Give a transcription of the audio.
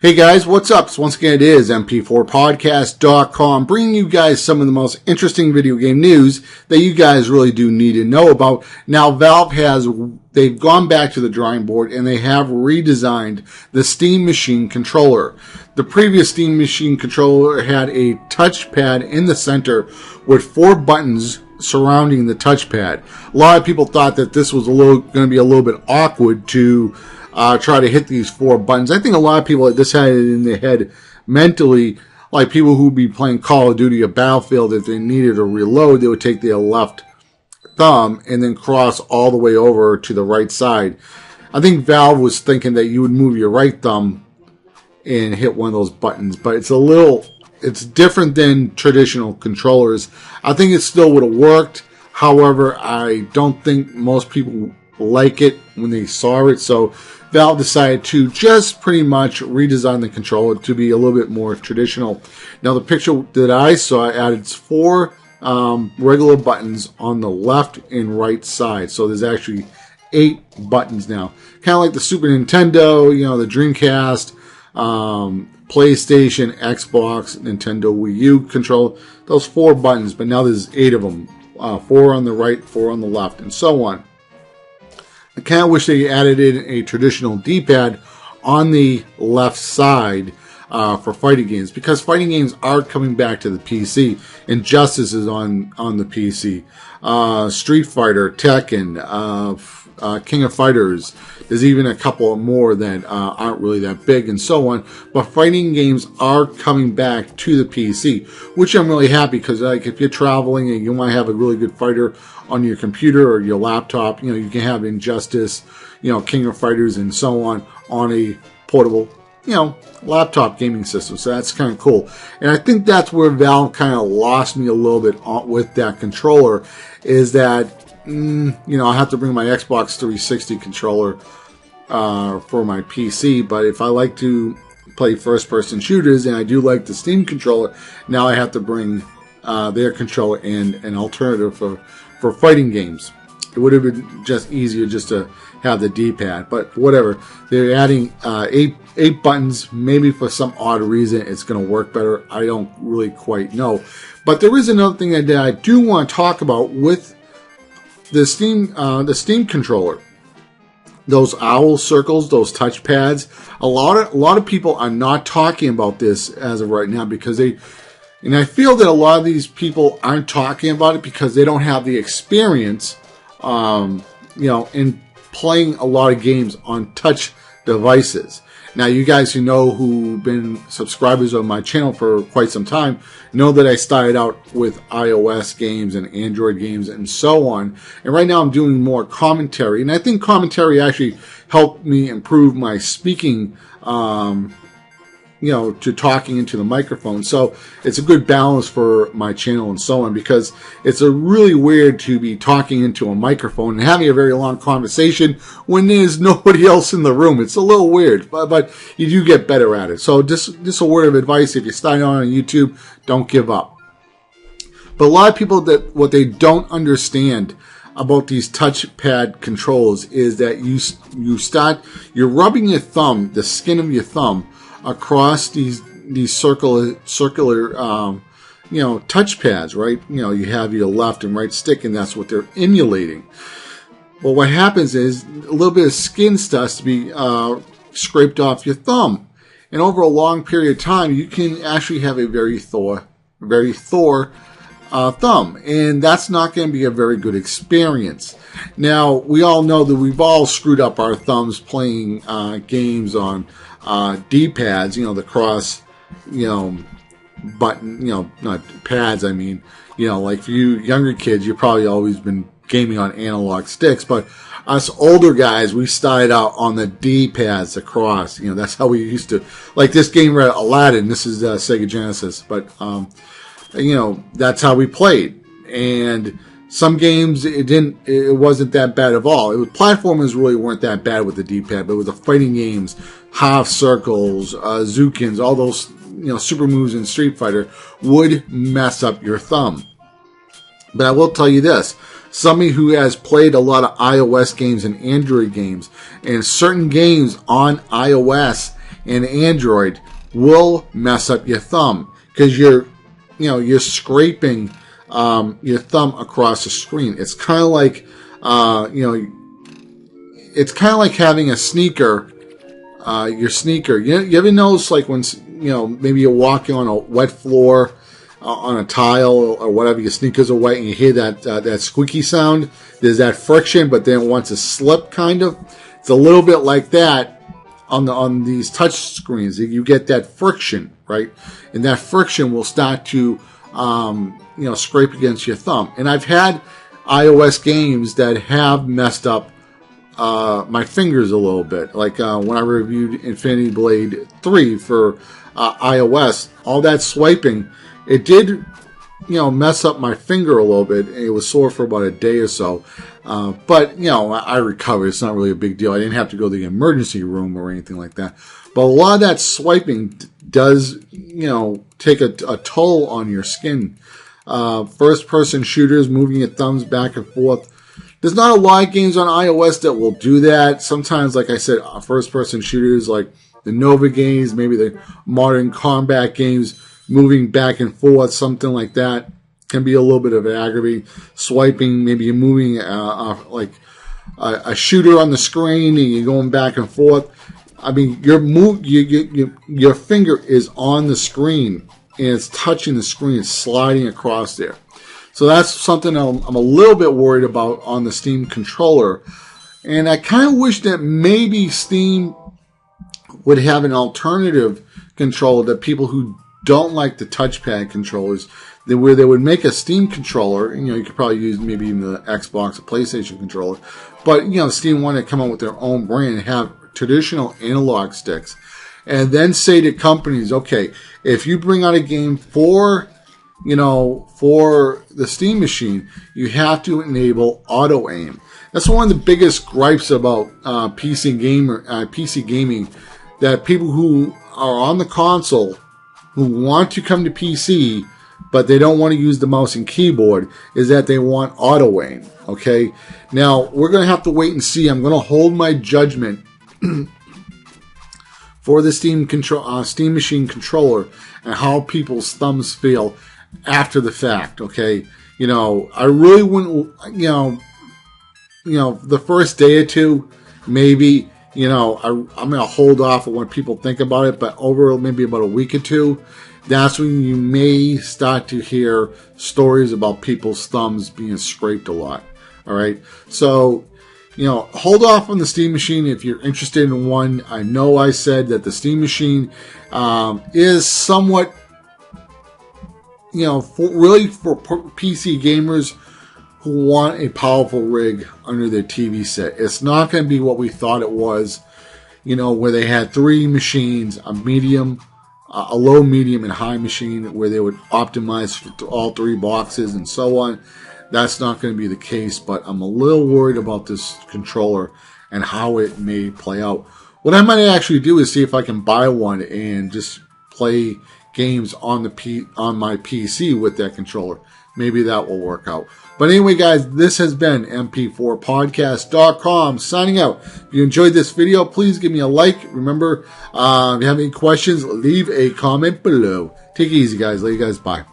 Hey guys, what's up? So once again, it is MP4Podcast.com, bringing you guys some of the most interesting video game news that you guys really do need to know about. Now, they've gone back to the drawing board and they have redesigned the Steam Machine controller. The previous Steam Machine controller had a touchpad in the center with 4 buttons surrounding the touchpad. A lot of people thought that this was going to be a little bit awkward to try to hit these 4 buttons. I think a lot of people just had it in their head mentally, like people who would be playing Call of Duty or Battlefield, if they needed to reload, they would take their left thumb and then cross all the way over to the right side. I think Valve was thinking that you would move your right thumb and hit one of those buttons, but it's different than traditional controllers. I think it still would have worked. However, I don't think most people like it when they saw it, so Valve decided to just pretty much redesign the controller to be a little bit more traditional. Now, the picture that I saw added 4 regular buttons on the left and right side, so there's actually 8 buttons now, kind of like the Super Nintendo, the Dreamcast, PlayStation, Xbox, Nintendo Wii U control, those 4 buttons, but now there's 8 of them, 4 on the right, 4 on the left, and so on. I kind of wish they added in a traditional D-pad on the left side for fighting games, because fighting games are coming back to the PC. Injustice is on the PC. Street Fighter, Tekken, King of Fighters. There's even a couple more that aren't really that big and so on. But fighting games are coming back to the PC, which I'm really happy, because if you're traveling and you want to have a really good fighter on your computer or your laptop, you can have Injustice, King of Fighters and so on a portable, laptop gaming system. So that's kind of cool. And I think that's where Valve kind of lost me a little bit with that controller, is that, I have to bring my Xbox 360 controller for my PC, but if I like to play first-person shooters, and I do like the Steam controller, now I have to bring their controller and an alternative for fighting games. It would have been just easier just to have the D-pad, but whatever. They're adding 8 buttons. Maybe for some odd reason it's going to work better. I don't really quite know. But there is another thing that I do want to talk about with the Steam controller. Those owl circles, those touch pads. A lot of people are not talking about this as of right now, because and I feel that a lot of these people aren't talking about it because they don't have the experience, in playing a lot of games on touch devices. Now, you guys who've been subscribers of my channel for quite some time know that I started out with iOS games and Android games and so on. And right now I'm doing more commentary. And I think commentary actually helped me improve my speaking, to talking into the microphone. So it's a good balance for my channel and so on, because it's a really weird to be talking into a microphone and having a very long conversation when there's nobody else in the room. It's a little weird, but you do get better at it. So just a word of advice: if you're starting on YouTube, don't give up. But a lot of people, what they don't understand about these touchpad controls is that you're rubbing your thumb, the skin of your thumb, across these circular touchpads, right? You have your left and right stick, and that's what they're emulating. Well, what happens is a little bit of skin starts to be scraped off your thumb, and over a long period of time, you can actually have a very Thor thumb, and that's not going to be a very good experience. Now, we all know that we've all screwed up our thumbs playing games on D-pads, the cross, button, not pads, I mean, like for you younger kids, you've probably always been gaming on analog sticks, but us older guys, we started out on the D-pads across, that's how we used to, like this game, Aladdin, this is Sega Genesis, but, that's how we played. And some games, it wasn't that bad at all. Platformers really weren't that bad with the D-pad, but with the fighting games, half circles, Zookins, all those, super moves in Street Fighter would mess up your thumb. But I will tell you this, somebody who has played a lot of iOS games and Android games, and certain games on iOS and Android will mess up your thumb because you're scraping your thumb across the screen. It's kind of like, it's kind of like having a sneaker, your sneaker. You ever notice, like, when, maybe you're walking on a wet floor, on a tile or whatever, your sneakers are wet and you hear that squeaky sound? There's that friction, but then once it slip, kind of. It's a little bit like that on these touch screens. You get that friction, right? And that friction will start to, scrape against your thumb. And I've had iOS games that have messed up my fingers a little bit. Like when I reviewed Infinity Blade 3 for iOS, all that swiping, it did, mess up my finger a little bit. It was sore for about a day or so. But, I recovered. It's not really a big deal. I didn't have to go to the emergency room or anything like that. But a lot of that swiping does, take a toll on your skin. First-person shooters, moving your thumbs back and forth. There's not a lot of games on iOS that will do that. Sometimes, like I said, first-person shooters like the Nova games, maybe the Modern Combat games, moving back and forth, something like that, can be a little bit of an aggravating. Swiping, maybe you're moving like a shooter on the screen and you're going back and forth. I mean, your finger is on the screen and it's touching the screen, it's sliding across there. So that's something I'm a little bit worried about on the Steam controller. And I kind of wish that maybe Steam would have an alternative controller that people who don't like the touchpad controllers, where they would make a Steam controller. You could probably use maybe even the Xbox or PlayStation controller. But, Steam wanted to come up with their own brand and have traditional analog sticks. And then say to companies, okay, if you bring out a game for the Steam machine, you have to enable auto aim. That's one of the biggest gripes about PC gaming, that people who are on the console who want to come to PC, but they don't want to use the mouse and keyboard, is that they want auto aim. Okay, now we're going to have to wait and see. I'm going to hold my judgment for the Steam machine controller and how people's thumbs feel after the fact. Okay, I really wouldn't. The first day or two, maybe. I'm going to hold off on what people think about it, but over maybe about a week or two, that's when you may start to hear stories about people's thumbs being scraped a lot. All right. So, hold off on the Steam machine if you're interested in one. I know I said that the Steam machine is somewhat, for PC gamers who want a powerful rig under their TV set. It's not going to be what we thought it was, where they had three machines, a medium, a low, medium, and high machine, where they would optimize for all three boxes and so on. That's not going to be the case, but I'm a little worried about this controller and how it may play out. What I might actually do is see if I can buy one and just play games on my PC with that controller. Maybe that will work out. But anyway, guys, this has been MP4Podcast.com signing out. If you enjoyed this video, please give me a like. Remember, if you have any questions, leave a comment below. Take it easy, guys. Love you guys. Bye.